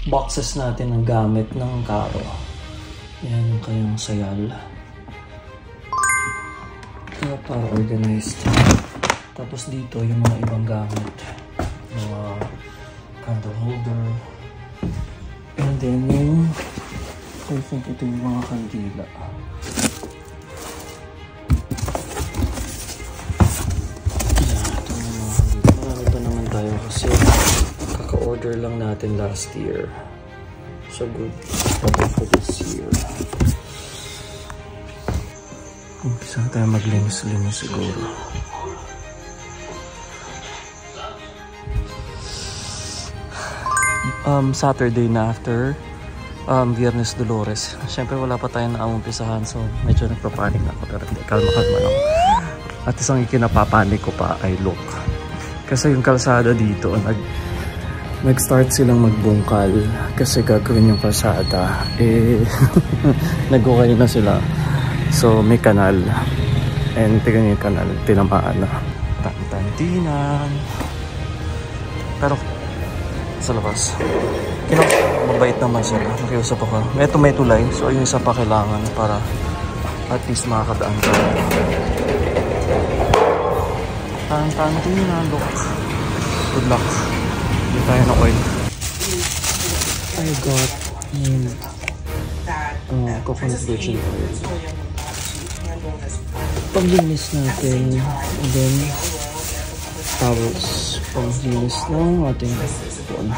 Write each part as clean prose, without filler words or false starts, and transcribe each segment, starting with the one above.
boxes natin ng gamit ng karo. Yan yung kanyang sayal. Kaya para organized. Tapos dito yung mga ibang gamit. Mga candle holder. And then yung I think ito yung mga kandila. Marami pa naman tayo kasi kaka-order lang natin last year. So good for this year. Umpisa tayo maglinis-linis siguro. Saturday na after Viernes Dolores. Siyempre wala pa tayong naumpisahan, so medyo nagpapanik na ako, pero kalma-kalma lang. At isang ikinapapanik ko pa ay look. Kasi yung kalsada dito, nag-start silang magbungkal kasi gagawin yung kalsada. Nag-okay na sila. So may kanal. And tignan yung kanal, tinamaan na. Tantinan. Pero sa labas. Mabait naman sila. Nakiusap ako. May tulay. So yung isa pa kailangan para at least makakadaan ka. Tantinan, look. Good luck. Hindi tayo ng oil. I got coconut virgin oil. Paglinis natin. And then towels. Paglinis ng ating phone.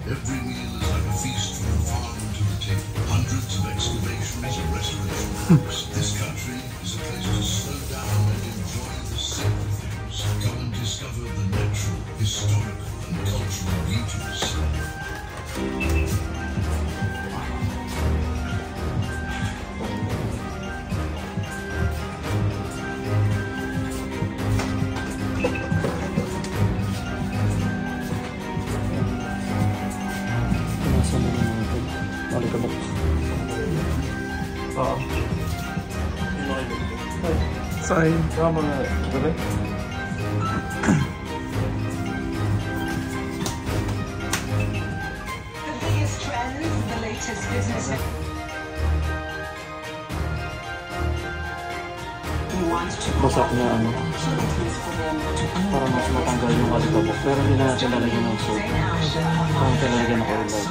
Every meal is like a feast from the farm to the table. Hundreds of excavations and restoration. This country is a place to slow down and enjoy the simple things. Come and discover the natural, historical, and cultural beauties. Sorry. The biggest trends, the latest business. Basak na ano. Para mas matanggal yung alikabok. Pero hindi na natin lalagyan ng soap. Parang natin lalagyan ng oil light.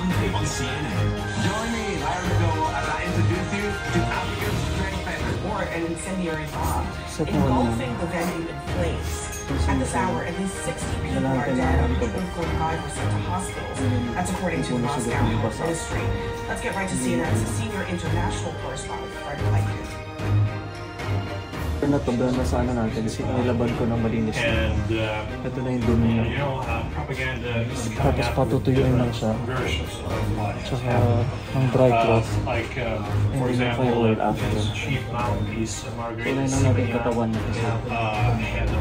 An incendiary bomb Set engulfing the venue in flames. At this hour, at least 60 people are dead, 45 were sent to hospitals. That's according to the Moscow Health Ministry. Let's get right to CNN's senior international correspondent, Fred Leighton. Na to, na sana natin kasi nilabad ko ng malinis na. Ito na yung dumi niya. Tapos patutuyuin lang siya. Tsaka ang dry cloth. And then yung fire oil after. So na lang natin katawan niya kasi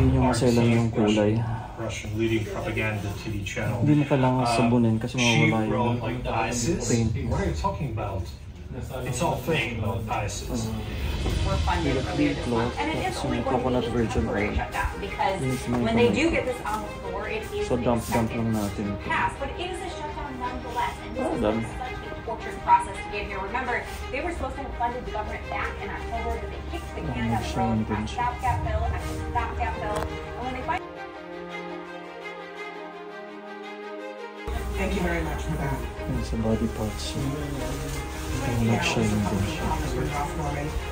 yun yung maselan yung kulay. Hindi mo kailangan sabunin kasi mawala yung paint. It's all fake about ISIS. Were funded earlier this month, and it is only going to be a temporary shutdown because when they do get this on the floor, it is dump lang natin. passed, but it is a shutdown nonetheless, and this is such a torturous process to get here. Remember, they were supposed to have funded the government back in October, but they kicked the can down the road, passed stopgap bill after stopgap bill, and when they finally Thank you very much for that. Yan sa body parts. Nag-shine din siya.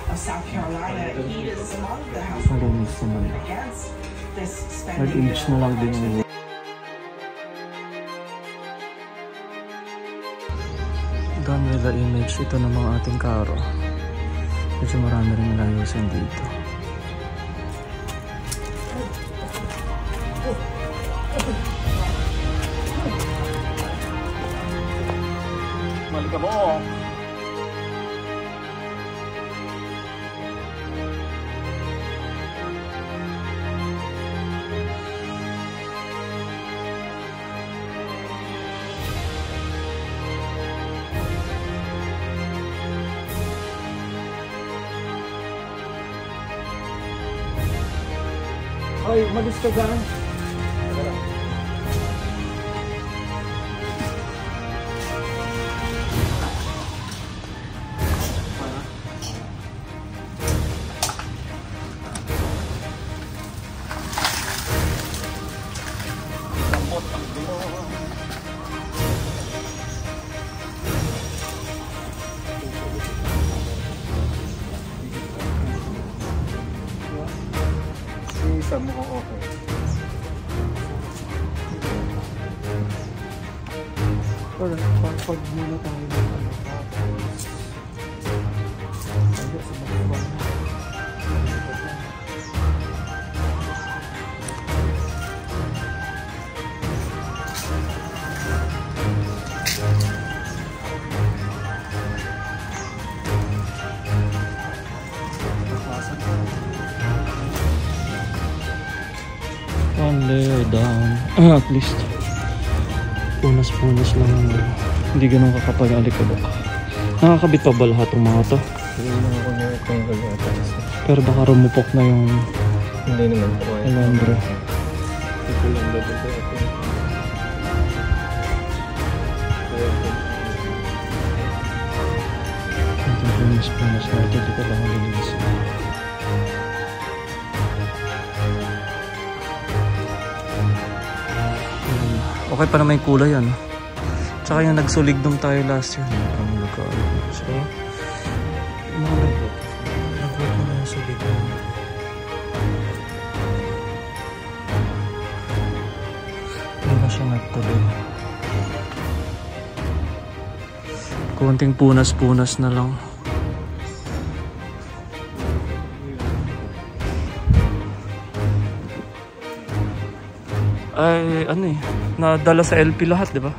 Of South Carolina, he is among the House Malinis naman. against this spending Nag-age na lang din yung done with the image ito ng mga ating karo. Medyo marami rin nalayusin dito. Malika mo! Hoy, umalis ka dyan. siya mukhang okay. Alright, pag muna tayo ng ano. Ayun, sa mga one layer down. At least punas-punas lang yung hindi ganun kakapal yung alikabok. Nakakabit pa ba lahat ng mga to? Hindi naman ako na-tanggal yata. Pero baka rumupok na yung Hindi naman po. alambre. Ito lang dapat ito. Ito punas-punas na ito. Dito lang ang linisin. Okay pa naman yung kulay yan. Tsaka yung nagsulig nung tayo last year. Parang nagkaano. So, mga nag-work na yung sulig na. Hindi na siya nagtuloy. Konting punas-punas na lang. Ay, ano eh. Nadala sa LP lahat, di ba?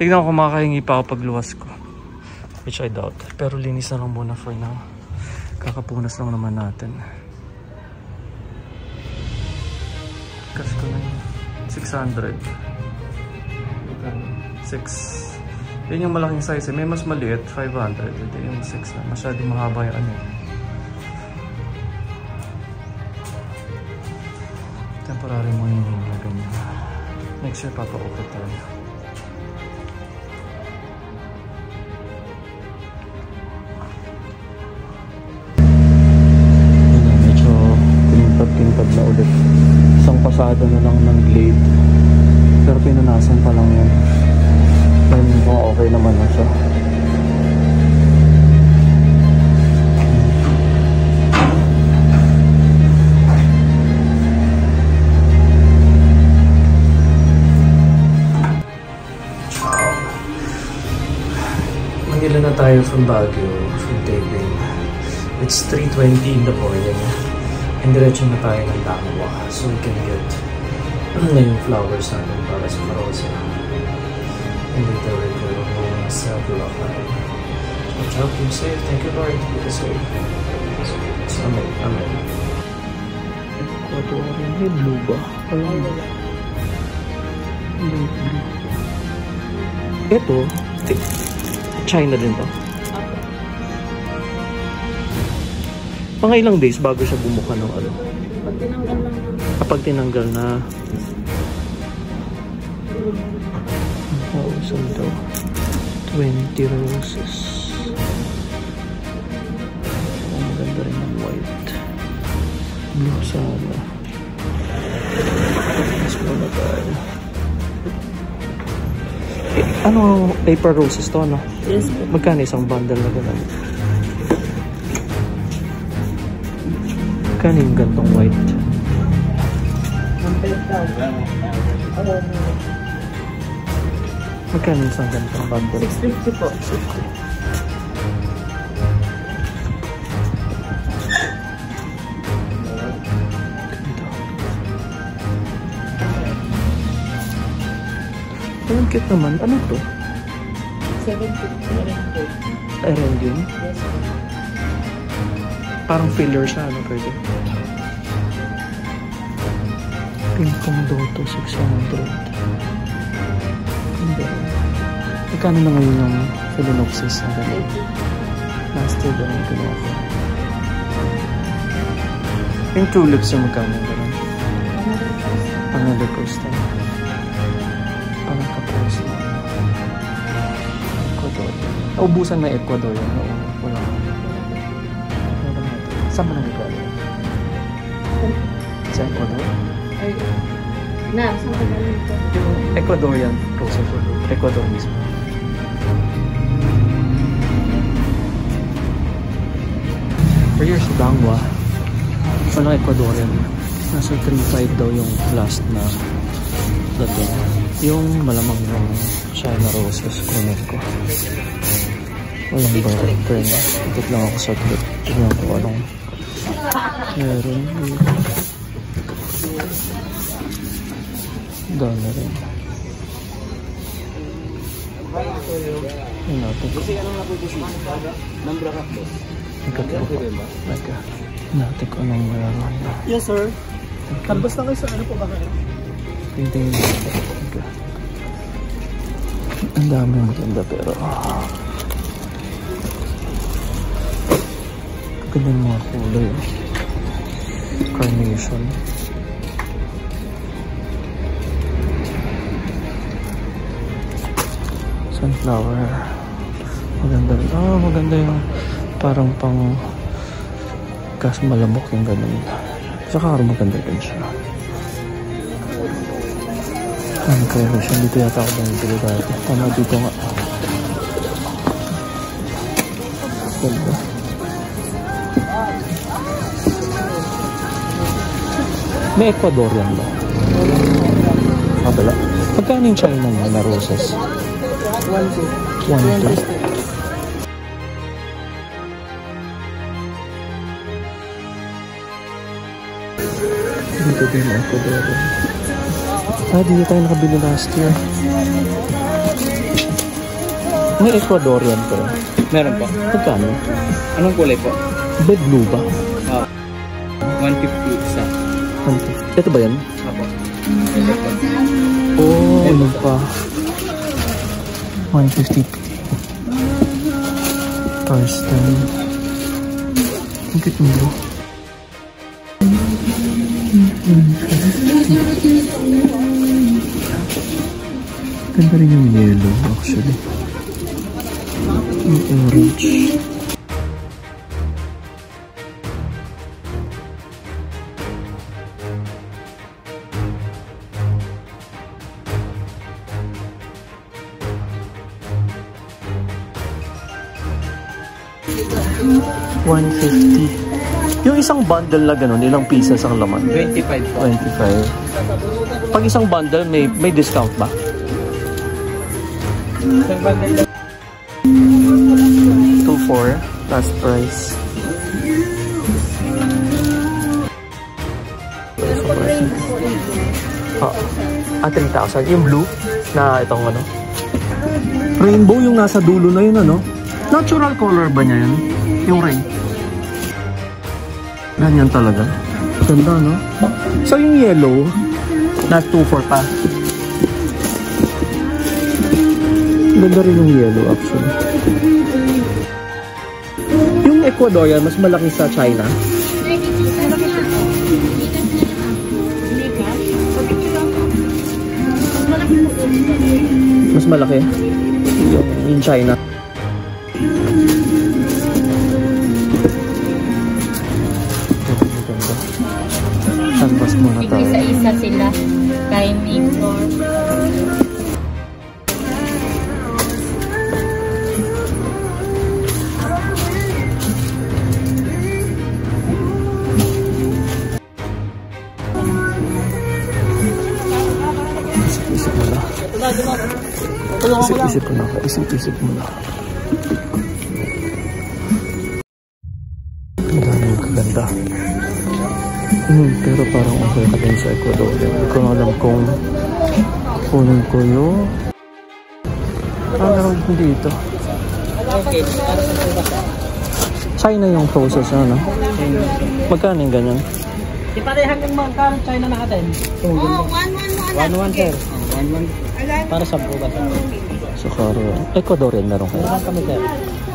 Tignan ko kung makakahingi pa ako pagluwas ko. Which I doubt. Pero linis na lang muna for now. Kakapunas lang naman natin. Cash ko na yun. 600. 6. Yun yung malaking size eh. May mas maliit, 500. Ito yung 6 na. Masyadong mahaba yung ano. Temporary mo yung hingga ganyan. Next year papa-okay tayo. Medyo kintab-kintab na ulit. Isang pasada na lang ng glade. Pero pinunasan pa lang yan. Pero mukhang okay naman na siya. Manila na tayo from Baguio, from taping. It's 3:20 in the morning. And diretso na tayo ng Dangwa. So we can get na yung flowers natin para sa Marosa. And later we'll go home sa Bulacan. Watch out, keep safe. Thank you, Lord. Keep us safe. Amen. Amen. Ito rin yung blue ba? Blue. Ito, China din to. Mga ilang days bago siya bumuka ng ano? Pag tinanggal lang na. Kapag tinanggal na. Oh, saan daw? 20 roses. Oh, maganda rin ng white. Blue sana. Mas muna tayo. Ano, paper roses to, ano? Yes po. Magkano isang bundle na gano'n? Magkano yung gantong white? Magkano isang gantong bundle? 650 po. 650. Ang cute naman. Ano to? 750. Erendium? Yes po. Parang filler siya, ano pwede? Pinkong Doto, 600. Hindi. Magkano na ngayon yung Phalaenopsis na gano'n? Last year gano'n gano'n ako. Yung tulips yung magkano gano'n? Another coaster. Parang kapos na. Ecuador. Naubusan na Ecuador yun. Wala. Saan ba nagagaling? Sa Ecuador? Ay, na, saan ka galing ito? Ecuadorian process. Ecuador mismo. Earlier sa Dangwa, walang Ecuadorian. Nasa 3.5 daw yung last na dating. Yung malamang yung China Roses kunin ko. Walang barang turn. Ikot lang ako sa trip. Tignan ko anong meron. Dami rin. Yun natin. Natin ko anong meron. Yes, sir. Kalbas na kayo sa ano po ba kayo? Tingnan natin. Ang dami maganda pero ganda ng mga kulay. Carnation. Sunflower. Maganda rin. Maganda yung parang pang gas malamok yung ganun. Saka maganda rin siya. Ano kaya ba siya? Dito yata ako bumibili dati. Tama dito nga. Ganda. May Ecuadorian ba? Kabala. Pagkano yung China niya na roses? 1.2. Dito din ang Ecuadorian. Dito tayo nakabili last year. May Ecuadorian po. Meron po. Pagkano? Anong kulay po? Red blue ba? 150 isa. 150. Ito ba yan? Apo. Ano pa? 150. First time. Ang cute mo ba? Ganda rin yung yellow actually. Yung orange. $150. Yung isang bundle na ganun, ilang pieces ang laman? 25 po. 25. Pag isang bundle, may discount ba? Isang bundle 2.4 last price. Oh, 3,000. Yung blue na itong ano? Rainbow yung nasa dulo na yun ano? Natural color ba niya yun? Yung rain? Ganyan talaga. Ganda no? So yung yellow, na 2.4 pa. Ganda rin yung yellow actually. Yung Ecuadorian, mas malaki sa China. Mas malaki yung China. Canvas muna tayo. Isa-isa sila. Timing for... Isip-isip mo na. Ang dami yung kaganda. Pero parang okay ka din sa Ecuador. Hindi ko alam kung kunin ko yung... meron din dito. China yung process na, no? Magkano yung ganyan? Di parehan yung magkano China natin. Oh, 111. 1-1 sir. 1-1. Para sa buba. So, Ecuadorian meron kayo? Meron kami sir.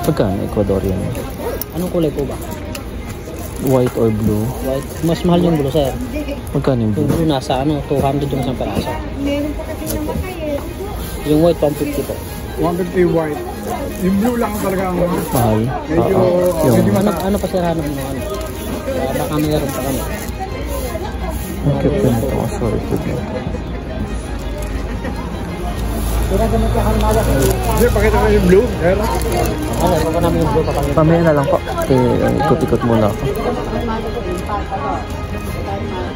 Pagkano Ecuadorian? Anong kulay po ba? White or blue? White. Mas mahal yung blue sir. Magkano yung Yung blue? blue nasa 200 yung isang peraso. Yung white 150 po. 150 white. Yung blue lang talaga ang Mahal? medyo Yung... Ano pa sir hanap mo? Baka mayroon pa kami. Ang cute na ito. Sorry po. Hindi, pakita ko yung blue. Meron. Ano, pa namin yung blue pa kami. Pamaya na lang po. Ikot-ikot muna ako.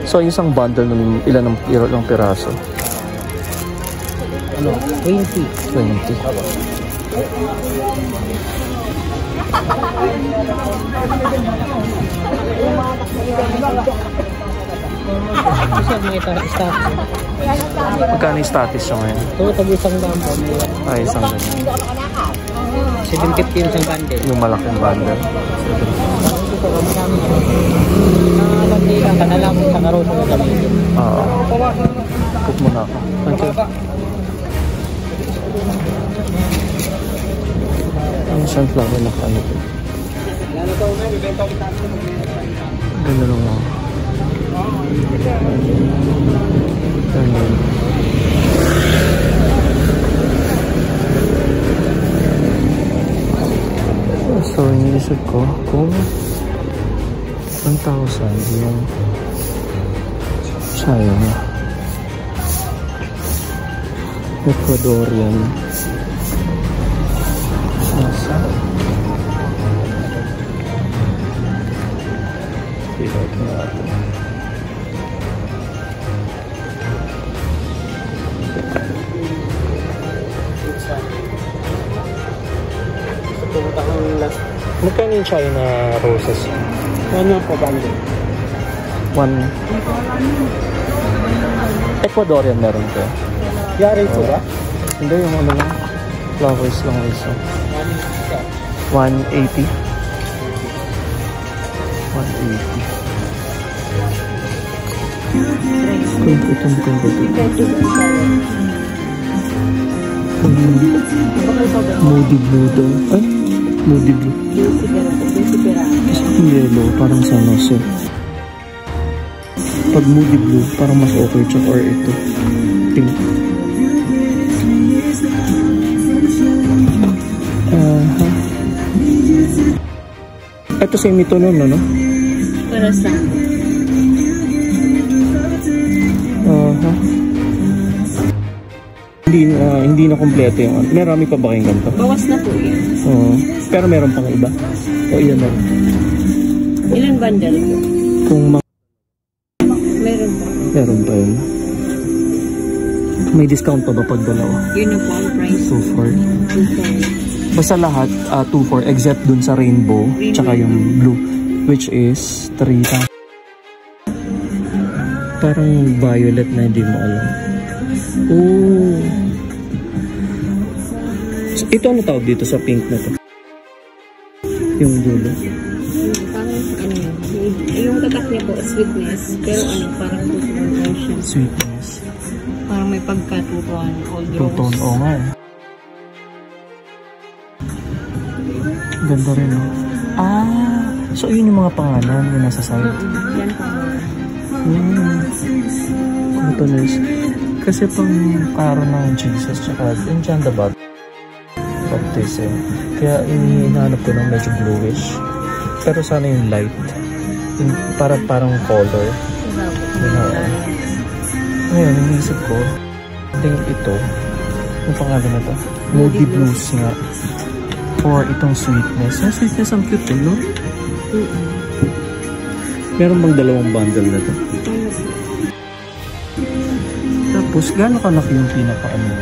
So, isang bundle ng ilan ng piraso? Ano? 20. 20. Kasi mga status. Magkano yung status siya ngayon? Ito, tag-isang daan po. Ay, isang ganyan. 750 yung isang bundle. Yung malaking bundle. Ito, marami. Nakakabandi lang ka na lang sa karosa na gamitin. Oo. Ikot muna ako. Thank you. Ang sunflower na ano ito. Ganda lang ako. So, iniisip ko kung 1,000 yung sayang Ecuadorian nasa pilot natin. Magkano yung China roses? Ano po bundle? Ecuadorian meron ko. Yari ito ba? Hindi, yung ano lang. Flowers lang isa. 180. 180. Itong Moody blue daw. Ay, Moody blue. Kasi yellow, parang sana so. Pag Moody blue, parang mas okay. Tsaka or ito. Pink. Ito same ito nun, ano? Para sa hindi na kompleto yung ano. Marami pa ba kayong ganito? bawas na po yun. Pero meron pang iba? O iyan na? Ilan bundle po? Kung Meron po. meron pa yun. May discount pa ba pag dalawa? Yun na po ang price. 2-4. Basta lahat 2-4 except dun sa rainbow tsaka yung blue, which is 3,000. Parang violet na hindi mo alam. Oh. So, ito ano tawag dito sa pink na to? Yung dulo. Parang yung tatak niya po sweetness, pero parang two-tone siya. Sweetness. Parang may pagkatutuan. Two-tone, oo nga eh. Ganda rin, no? So yun yung mga pangalan yung nasa side. Yan po. Ito nice. Kasi pang karo ng Jesus tsaka yung John the Baptist eh. Kaya hinahanap ko ng medyo bluish. Pero sana yung light. Yung parang color. Ngayon, iniisip ko ito yung pangalan na to. Moody Blues nga. For itong sweetness. Yung sweetness ang cute eh, no? Meron bang dalawang bundle na to? Tapos, gaano kalaki yung pinaka-ano?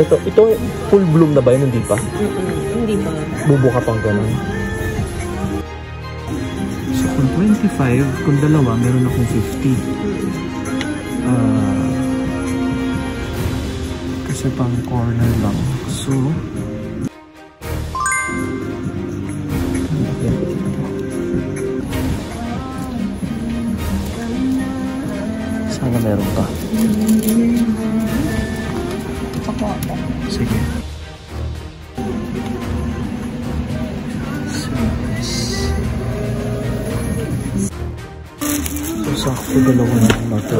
Ito full bloom na ba yun? Hindi pa? Hindi pa. Bubuka pang ganun. So, kung 25, kung dalawa, meron akong 50. Kasi pang corner lang. So, sana meron pa. Sige. So, sakto dalawa na natin.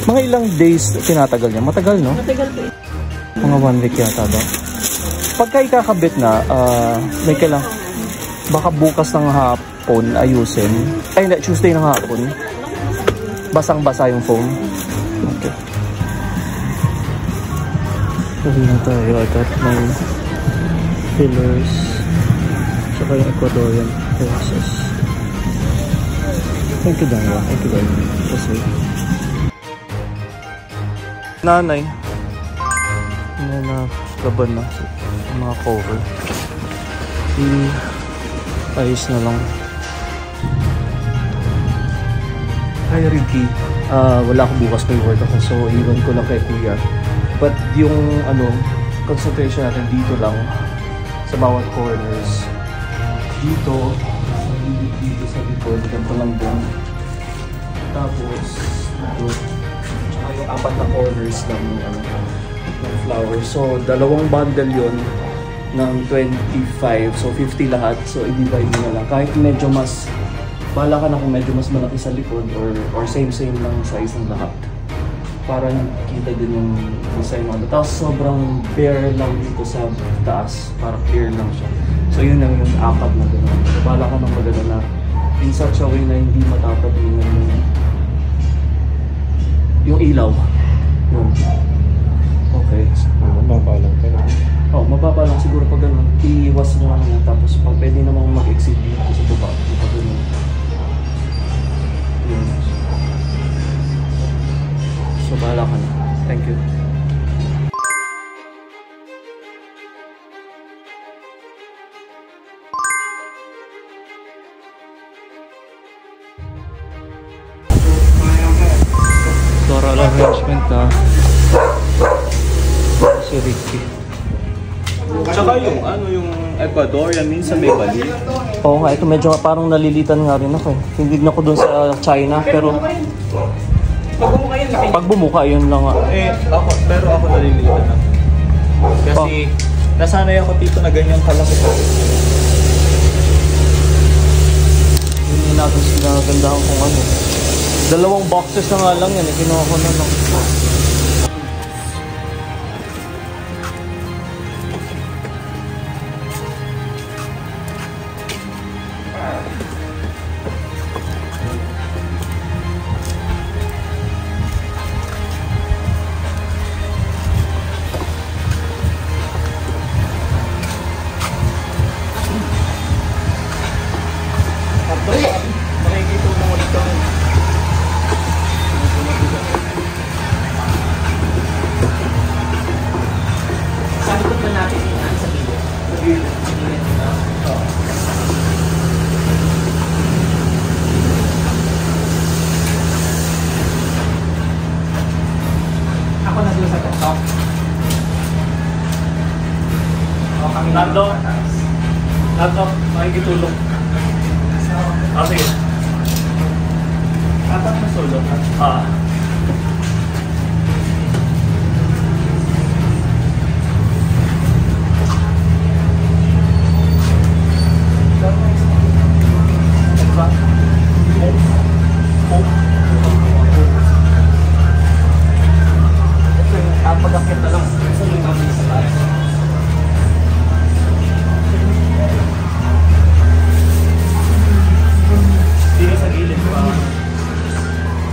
Mga ilang days tinatagal niya? Matagal, no? Matagal po. Mga 1 week yata ba? Pagka ikakabit na, may kailang, baka bukas ng hapon ayusin. Ay, hindi, Tuesday ng hapon. Basang-basa yung foam. Okay. Sabi na tayo agad may fillers, tsaka yung Ecuadorian roses. Thank you, Dara. Thank you very much. Kasi nanay na laban na yung mga cover. Ayos na lang. Hi Ricky, wala ako bukas, may work ako, so iwan ko lang kay kuya. But yung concentration natin dito lang sa bawat corners. Dito sa likod, ganito lang din. Tapos dito, tsaka yung 4 na corners lang ng flower. So dalawang bundle yon ng 25, so 50 lahat. So i-divide mo na lang, kahit medyo mas bahala ka na kung medyo mas malaki sa likod or same lang size ng lahat para kita din yung design mo. Tapos sobrang bare lang dito sa taas para clear lang siya. So yun lang yung 4 na gano'n. So bahala ka nang maganda na in such a way na hindi matatabingan yung ilaw. Yun. Okay. Mababa lang tayo. Oh, mababa lang siguro pag gano'n. Iiwas mo lang yan. Tapos pag pwede namang mag-exceed dito sa baba. Pag gano'n. Yun. So bahala ka na. Thank you. Floral arrangement ka. Si Ricky. Tsaka yung yung Ecuadorian minsan may bali. Oo nga, ito medyo parang nalilitan nga rin ako eh. Hindi na ako dun sa China, pero pag bumuka yun lang nga. Pero ako nalilitan na. Kasi nasanay ako dito na ganyan kalaki ko. Hindi natin sinagandahan kung ano. 2 boxes na nga lang yan eh, kinuha ko na lang. Nando, makikitulong. Sige. Apat na solo. Pag-akit na lang sa lugar sa tayo. Dito sa gilid pa.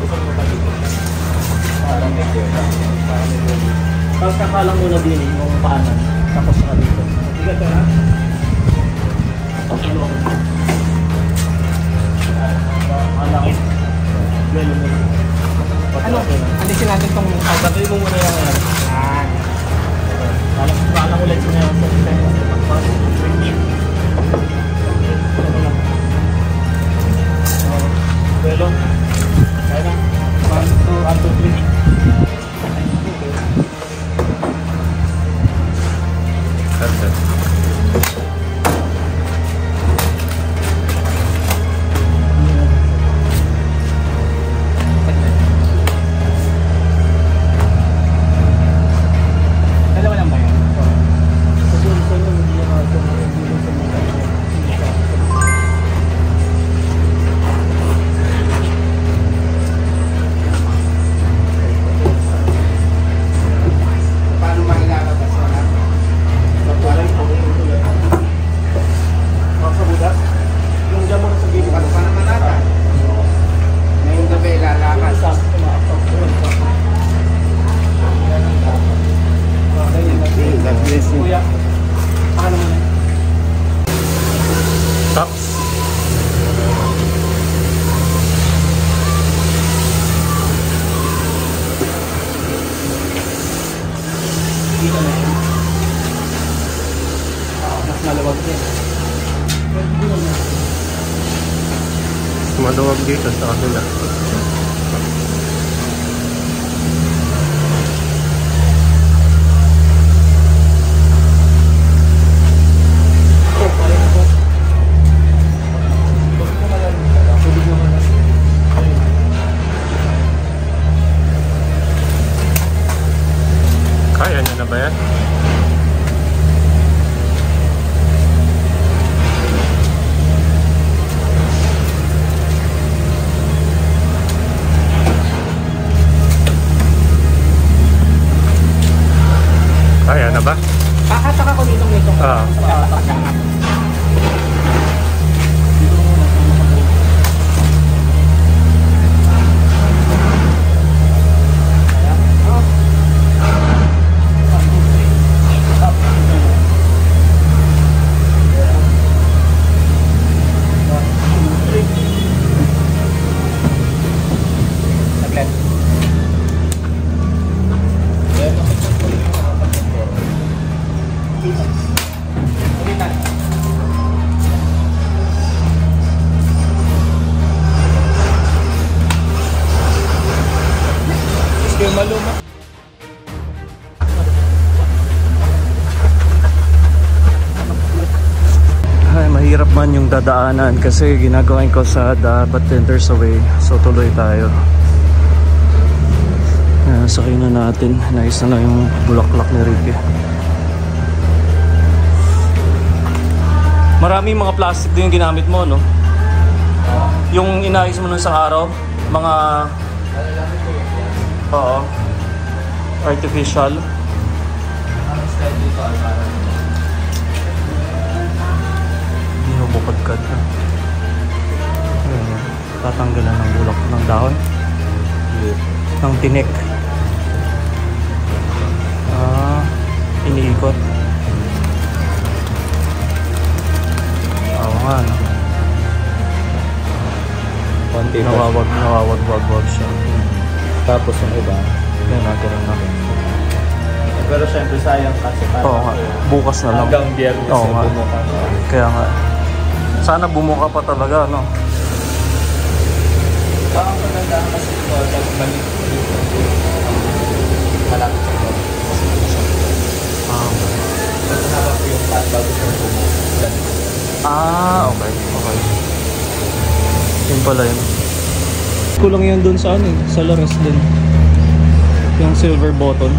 Ito mo pa dito. Parang medyo. Tapos kakalang muna din yung paanan. Tapos saka dito. Hindi ka ito na? Ano? Alisin natin itong Pagpatuloy mo muna yung yan. Palang ulit mo na yung sa Well, kaya na. 1, 2, 3. Dalawa lang ba yun? Maluwag dito sa kabila. Kaya niya na ba yan? Kaya na ba? Kakatak ako nitong ito. Ay, mahirap man yung dadaanan kasi ginagawa ko sa dapat 10 meters away. So tuloy tayo. Sakay na natin. Nice na lang yung bulaklak ni Ricky. Maraming mga plastic din yung ginamit mo, no? Yung inayos mo nung isang araw, mga artificial. Binubukadkad na. Tatanggalan ng bulak ng dahon. Ng tinik. Iniikot. Oo nga, no? Nawawag siya. Tapos yung iba, yan natin na. pero syempre sayang kasi parang oo nga, bukas na lang. Hanggang biyernes oo nga. bumuka. Kaya nga, sana bumuka pa talaga, no? Ang magandaan kasi ito, balik malapit sa ito. Nagkasama ko yung pat bago siya bumuka. Okay. Yun pala yun. Kulang yan dun sa ano, sa laras din. Yung silver button.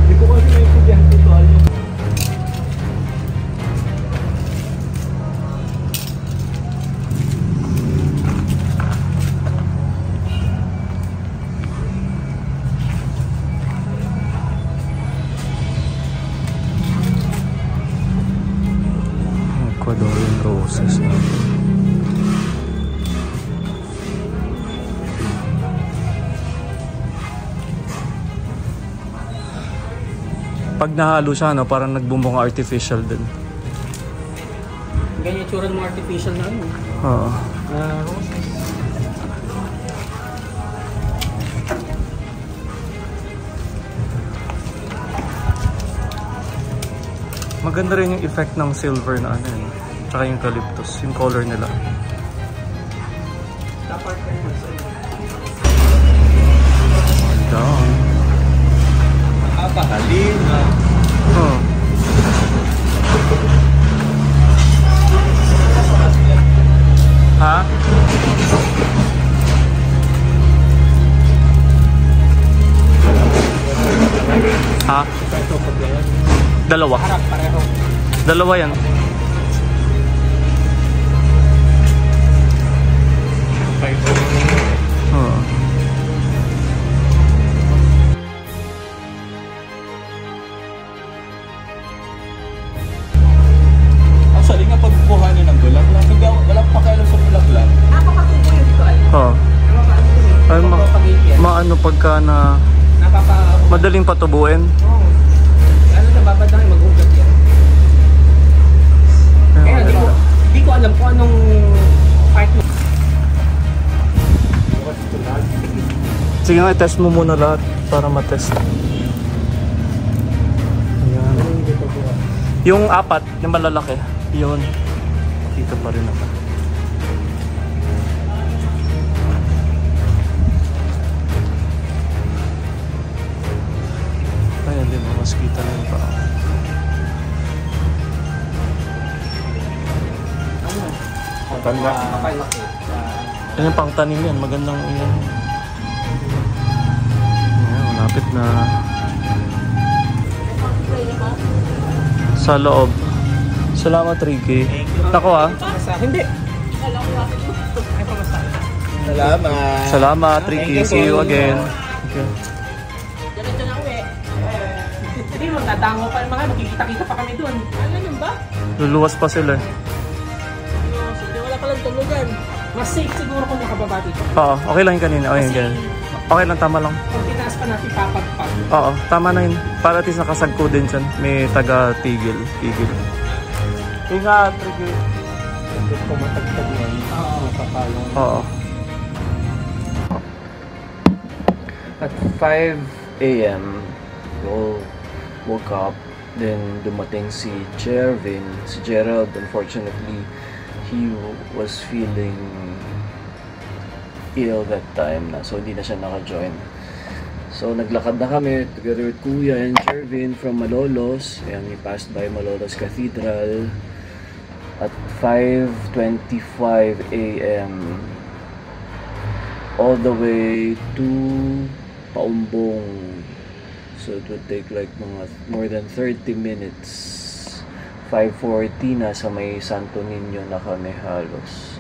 Hindi ko kasi naintindihan ito ano. Ecuadorian roses na. Pag nahalo siya, no, parang nagbumong artificial din. Ganyan yung tsura ng artificial na ano. Oo. Roses. Maganda rin yung effect ng silver na ano yun. Tsaka yung eucalyptus, yung color nila. Down. Napakalim na. Ha? Ha? Dalawa. Dalawa yan. Actually nga pagkuha niyo ng bulaklak, wala pa kayo sa bulaklak. Napakatubo yun dito ay. Ay, maano pagka na madaling patubuin. Ano na babad lang mag-ugat yan. Kaya di ko alam kung anong part mo. Sige nga, i-test mo muna lahat para matest. Yung apat, yung malalaki, yun. Dito pa rin naman. Ayan, di ba? Mas kita na yung paa. Maganda. Yan yung pangtanim yan. Magandang yan. Ayan, malapit na. Sa loob. Salamat, Ricky. Nako ah. Hindi. Salamat. Salamat, Ricky. See you again. Okay. Diretso na uwi. Hindi, magtatango pa yung mga. Magkikita-kita pa kami doon. Ano yun ba? Luluwas pa sila. Hindi, wala palang tulugan. Mas safe siguro kung nakababa dito. Oo, okay lang yung kanina. Okay, ganyan. Okay lang, tama lang. Kung tinaas pa natin papagpag. Oo, tama na yun. Para at least nakasagko din dyan. May taga-tigil. Ingat, Ricky. Kung matagtag yan, makapalong. Oo. At 5 AM, we all woke up. Then dumating si Jervin. Si Gerald, unfortunately, he was feeling ill that time na. So hindi na siya naka-join. So naglakad na kami together with Kuya and Jervin from Malolos. Ayan, we passed by Malolos Cathedral at 5:25 AM all the way to Paumbong. So it would take like mga more than 30 minutes. 5:40 na sa may Santo Niño na kami halos.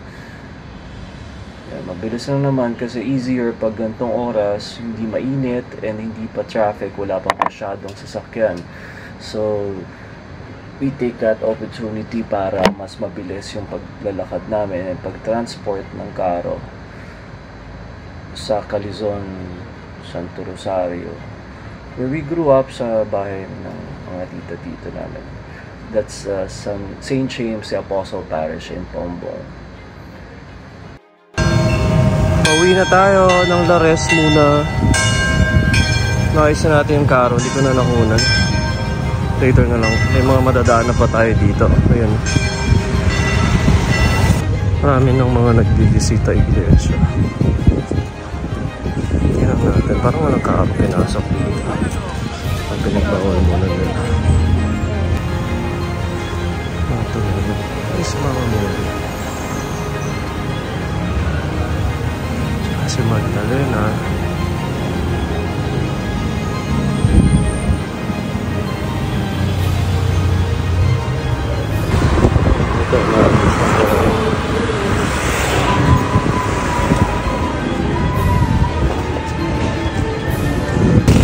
Yan, mabilis lang naman kasi easier pag gantong oras, hindi mainit and hindi pa traffic, wala pa masyadong sasakyan. So we take that opportunity para mas mabilis yung paglalakad namin and pag-transport ng karo sa Calizon, Santo Rosario, where we grew up sa bahay ng mga tita-tito namin. That's St. James the Apostle Parish in Paumbong. Pauwi na tayo ng Lares muna. Nakayos na natin yung karo, hindi ko na nakunan. Later na lang. May mga madadaan na pa tayo dito. Ayan. Marami ng mga nagbibisita iglesia. Tingnan natin. Parang walang kaap pinasok dito. Ang pinagbawal muna nila. Ito na. Ay, si Mama Mary. Tsaka si Magdalena.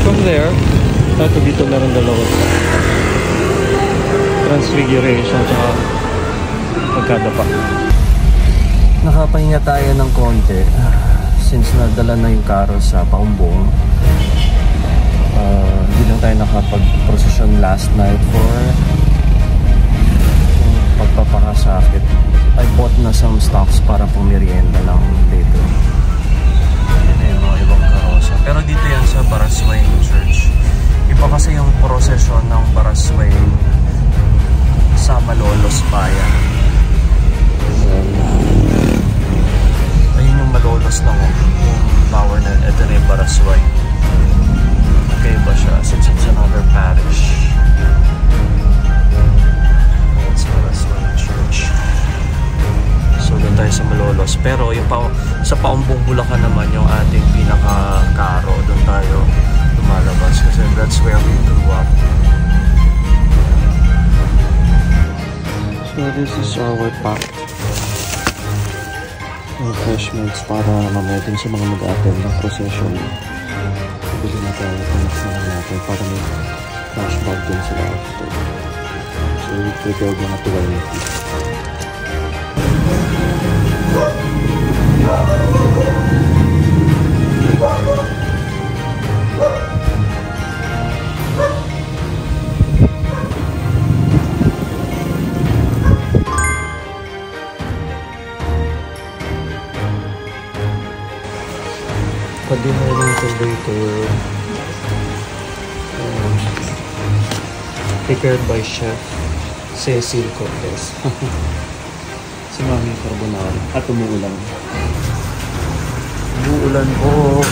From there, ito dito meron dalawa. Transfiguration tsaka pagkadapa. Nakapahinga tayo ng konti since nadala na yung karo sa Paumbong. Hindi lang tayo nakapag-procession last night for pagpapakasakit. I bought na some stocks para pong merienda lang later. Ayan mga ibang karosa. Pero dito yan sa Baraswain Church. Iba kasi yung procession ng Baraswain sa Malolos Bayan. Ayun yung Malolos lang yung power na ito na yung Baraswain. Okay ba siya? Since it's another parish. It's Baraswain Church. So doon tayo sa Malolos. Pero yung sa Paumbong Bulacan naman yung ating pinaka-karo. Doon tayo lumalabas kasi that's where we grew up. So this is our pack. Refreshments para mamaya din sa mga mag-attend ng procession. Bili na tayo, connect na lang natin para may flashback din sila after. So we prepared mga 12. Pag-dinner ko dito, prepared by chef. Cecil Cortez. Si Mami Carbonara. At umuulan. Umuulan po.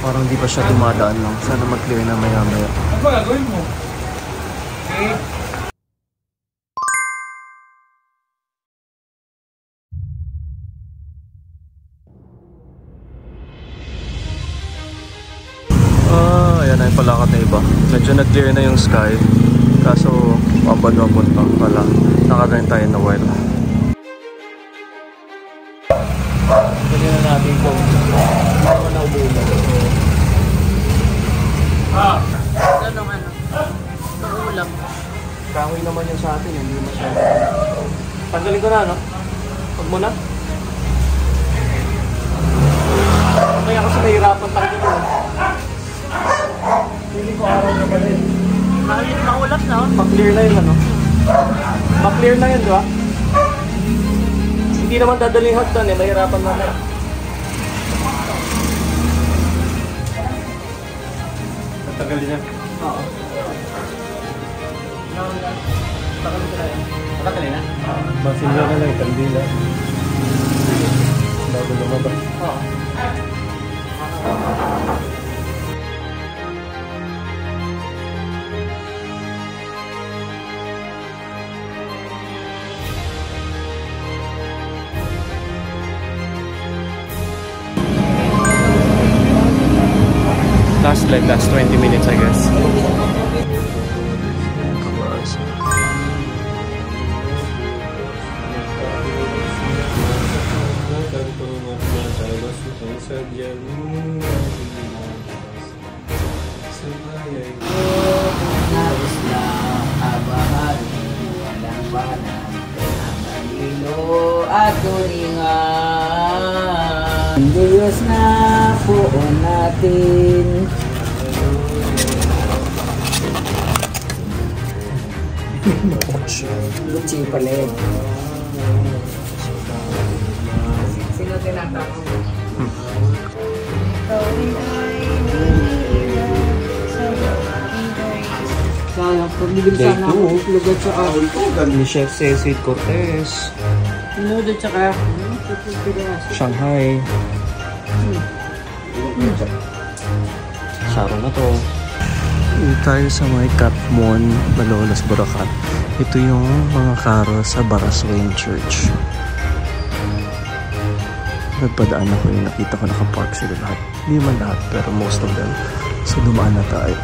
Parang di pa siya dumadaan lang. Sana mag-clear na maya-maya. Ano ba gagawin mo? Okay. Ayan na yung palakat na iba. Medyo nag-clear na yung sky. Kaso, wabon-wabon pa pala. Nakagain tayo na while. Ganyan na natin kung ano na umuulan. Ganong ano? Nauulam. Kahoy naman yung sa atin, hindi masyado. Tanggalin ko na, no? Huwag mo na. Kaya kasi nahirapan tanggalin ko. Hindi ko araw na ba rin. Maulap na, oh. Pa-clear na yun, ano? Pa-clear na yun, di ba? Hindi naman dadaling hagdan eh, mahirapan na na. Tagalin niya? Oo. Tagalin ko na yan. Tagalin na? Masin lang na lang, kandila. Bago lumabas. Oo. Last 20 minutes, I guess. At turingan Diyos na poon natin. Gucci pala yun. Sino tinatanong? Sayang, pagligid sana ako lugat sa kahit. Ni Chef Cecil Cortez. Lugat sa kahit. Shanghai. Saro na to. Dito tayo sa may Katmon, Malolos, Bulacan. Ito yung mga karo sa Baraswain Church. Nagpadaan ako yung nakita ko nakapark sila lahat. Hindi man lahat, pero most of them. So dumaan na tayo.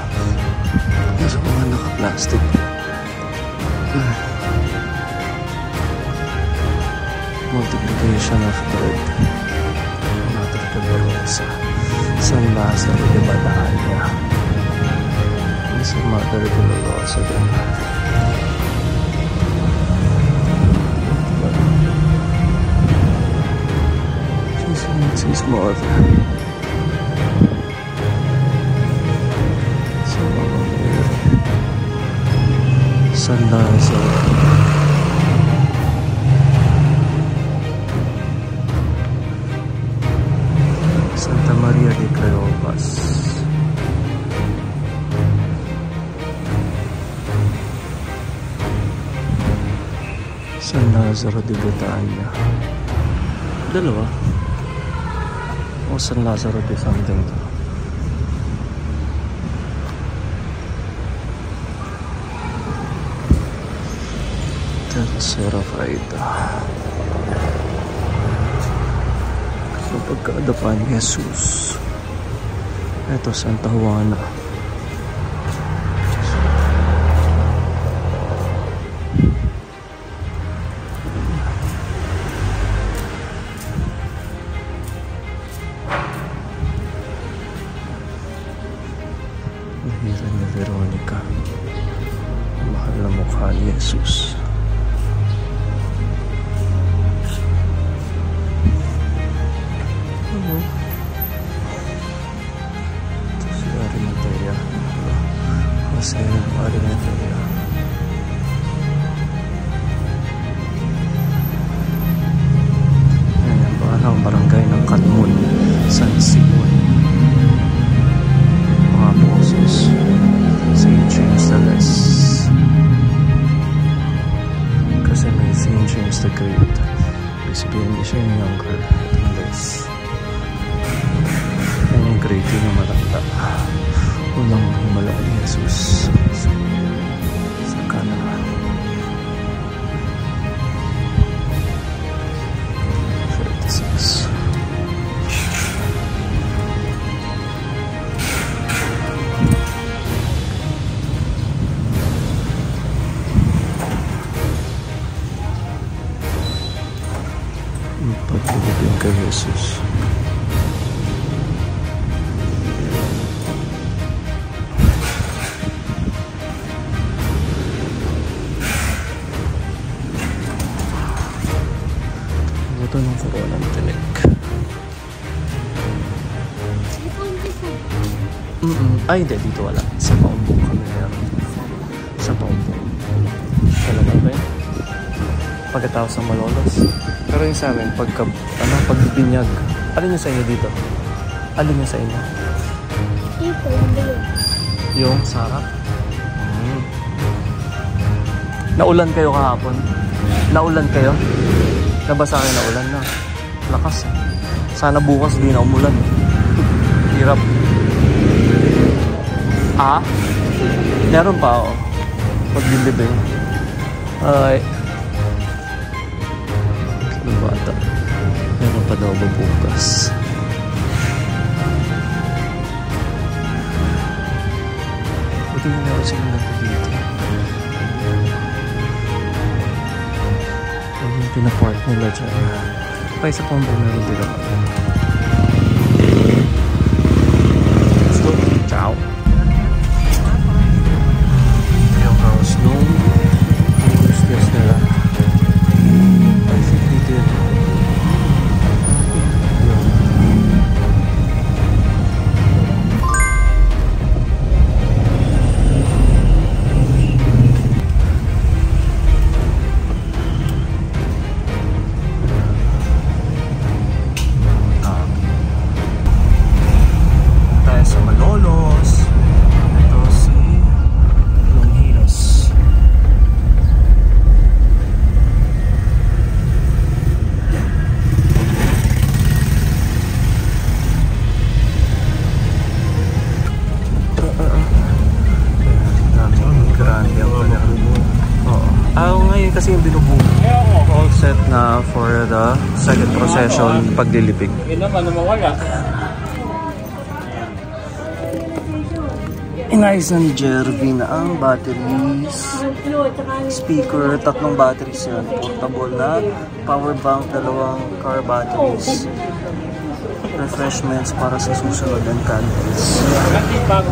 Sa mga naka-plastic. Multiplication of bread. Matter de Barosa. San Lazaro de Badania. Sa Mother de Barosa din. She's his mother. Sa Mama Mary. San Lazaro. Santa Maria de Cleopas. San Lazaro de Betania. Dalawa. O San Lazaro de something to. Tercera Faida. Pagkaadapan ni Jesus. Ito, Santa Juana. Mahira ni Veronica. Mahal na mukha ni Jesus. Jose Maria. Ayan, parang barangay ng Katmon, San Simon. Mga boses. Grade na matanda. Unang himala ni Jesus sa Cana. Pagpilitin kay Jesus. Ito ng corona ng tinik. Ay, hindi. Dito wala. Sa Paumbong kami meron. Sa Paumbong. Talaga ba yun? Pagkatapos ng Malolos. Pero yung sa amin, pagbibinyag. Alin yung sa inyo dito? Alin yung sa inyo? Dito, hindi yun. Yung sarap? Naulan kayo kahapon? Naulan kayo? Nabasa kayo na ulan na. Lakas. Sana bukas di na umulan. Hirap. Ah? Meron pa ako. Paglilibing. Ay. Ano bata? Meron pa daw ba bukas? Buti na meron sila natin dito. Yung pinapark nila dyan. Pa isa pang meron din naman. Let's go. Ciao. Yung house nung business nila. I think they did. Kasi yung binubuo all set na for the second procession paglilibig. Inayos na ni Jervin ang batteries, speaker, 3 batteries yan, portable na, power bank, 2 car batteries, refreshments para sa susunod and candles.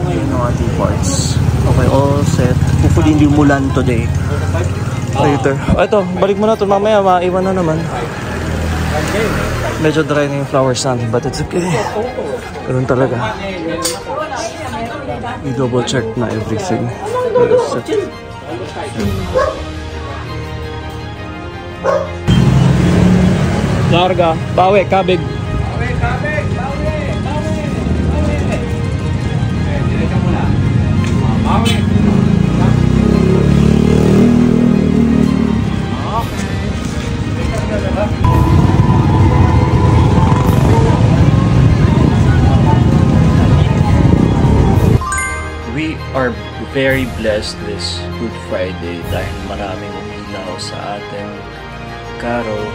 Yun ang ating parts. Okay, all set. Hopefully hindi umulan today. Later. Ito, balik mo na ito. Mamaya, maiwan na naman. Medyo dry na yung flower stand, but it's okay. Ganun talaga. I-double check na everything. Larga. Bawi, kabig. We are very blessed this Good Friday dahil maraming umilaw sa ating Carol.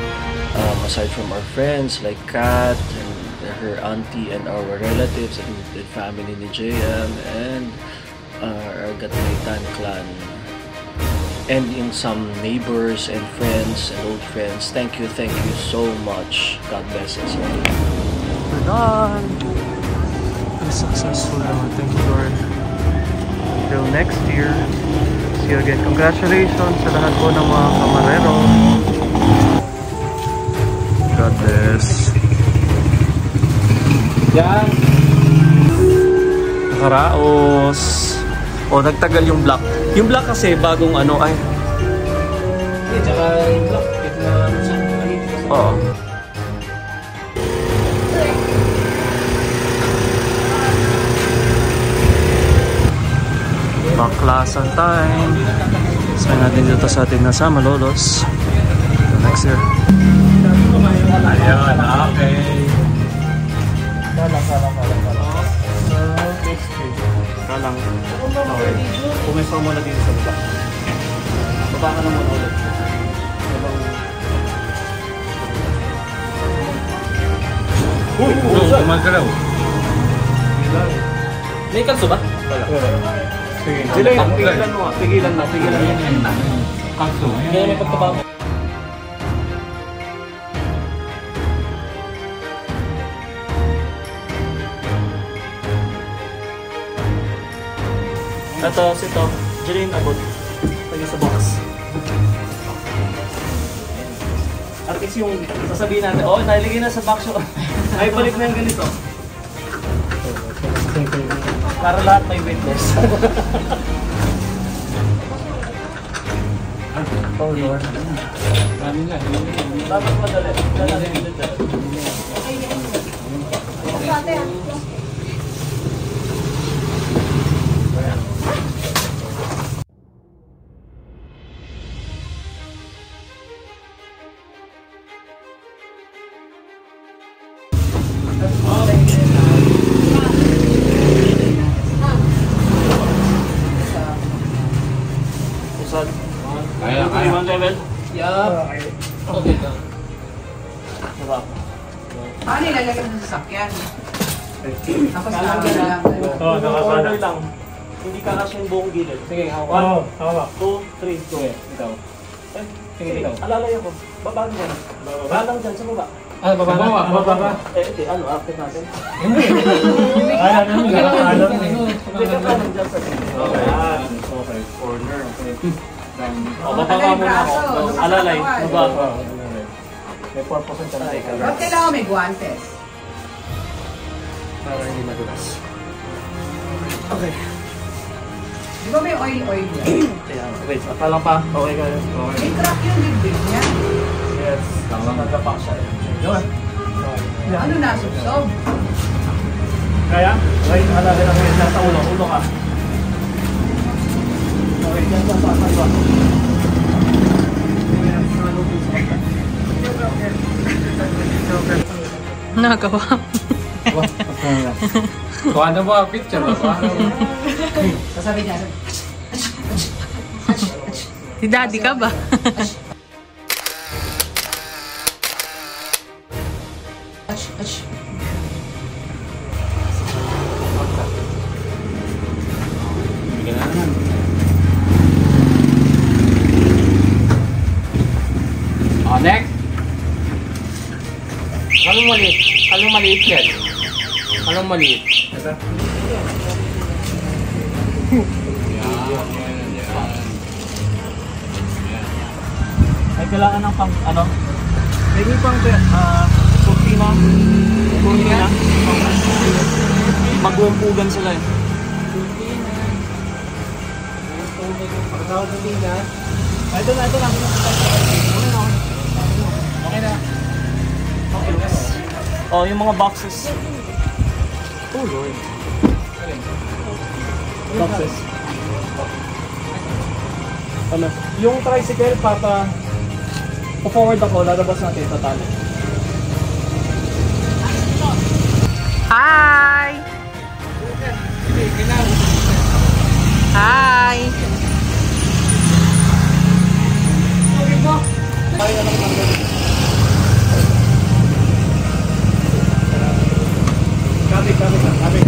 Aside from our friends like Kat and her auntie and our relatives and the family ni JM and our Gatmaitan clan and in some neighbors and friends and old friends. Thank you so much. God bless us all. We're done. We're successful naman. Thank you, Lord. Until next year. See you again. Congratulations sa lahat po ng mga kamarero. God bless. Yan. Nakaraos. O, nagtagal yung block. Yung block kasi bagong ano ay. Tsaka yung block. Oo. Baklasan time. Saan natin dito sa ating nasa Malolos. Next year. Ayan, okay. lang. Okay. Pumeso mo na dito sa baba. Baba ka na muna ulit. Uy! Gumagalaw. May kanso ba? Wala. Pigilan mo nga. Pigilan na. Kanso. Kaya may pagkabago. Ito, ito. Diyan yung abot. Lagi sa box. At least yung sasabihin natin, oh, nalagay na sa box yun. Ay, balik na yung ganito. Para lahat may witness. Oh, Lord. Dapat madali. Kaya. Level? Yup. Okay ka. Paano ilalagay mo sa sasakyan? Tapos Kalagyan lang. Oo, nakakala lang. Hindi ka kasi yung buong gilid. Sige, hawak. 1, 2, 3, go. Ikaw. Sige, ikaw. Alalay ako. Baba mo na. Baba lang dyan sa baba. Ah, baba na. Baba ka. Hindi, ano, active natin. Hindi. Alam mo, alam mo. Hindi ka pa nandiyan sa gilid. Okay, corner. Baba mo na ako. Alalay, baba. May 4% ka na ikaw. Ba't kailangan may guantes? Para hindi madulas. Okay. Di ba may oil-oil yan? Wait, akala pa. Okay ka. Okay. May crack yung liquid niya. Yes. Nagkapak siya. Yun. Ano nasubsob? Kaya? Right, alalay lang ngayon. Nasa ulo. Ulo ka. Okay, dyan sa pasa. Nagawa. Kuha na mo ang picture. Sasabi niya. Si daddy ka ba? Oh, next. Anong maliit? Anong maliit yan? Anong maliit? Ay, kailangan ng pang, ano? Maybe pang, kurtina. Kurtina. Mag-uumpugan sila eh. Kurtina. Ito na. Okay na. Oh, yung mga boxes. Oh, Lord. Boxes. Ano? Yung tricycle, pa-forward ako, lalabas natin sa tali. Hi! Hi! Kami.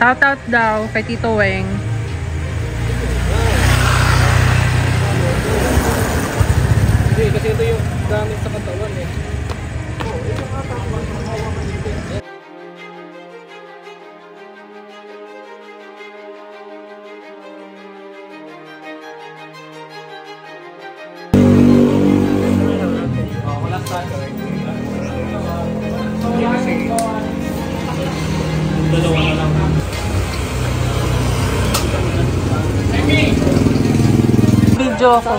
Shoutout daw kay Tito Weng. Hindi, kasi ito yung gamit sa katawan eh. Oo, ito katawan. Dalawa na lang. Video ako.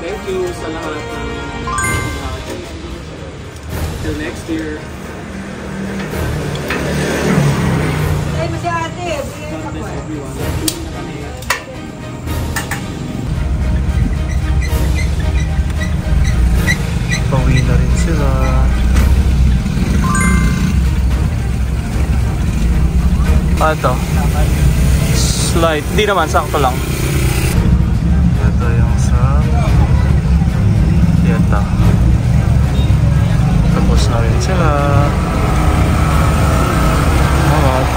Thank you sa lahat ng till next year. Ay, mo si ate. God bless everyone. Pauwi na rin sila. Ito. Slide. Hindi naman, sakto lang. Ito yung sa Yata. Tapos na rin sila. Alright.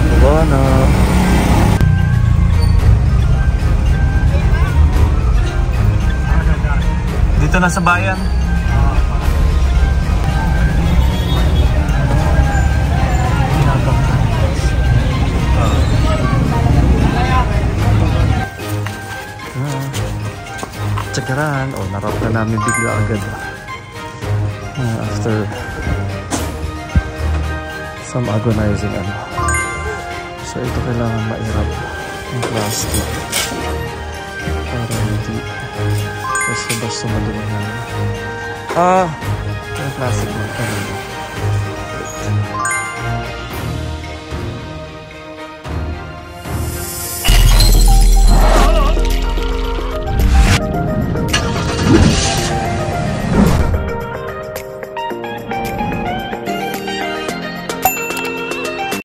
Baba na. Dito na sa bayan. Tsagaran. O, narap na namin bigla agad. After some agonizing ano. So, ito kailangan mairap yung plastic para hindi basta-basta madumihan. Yung plastic mo.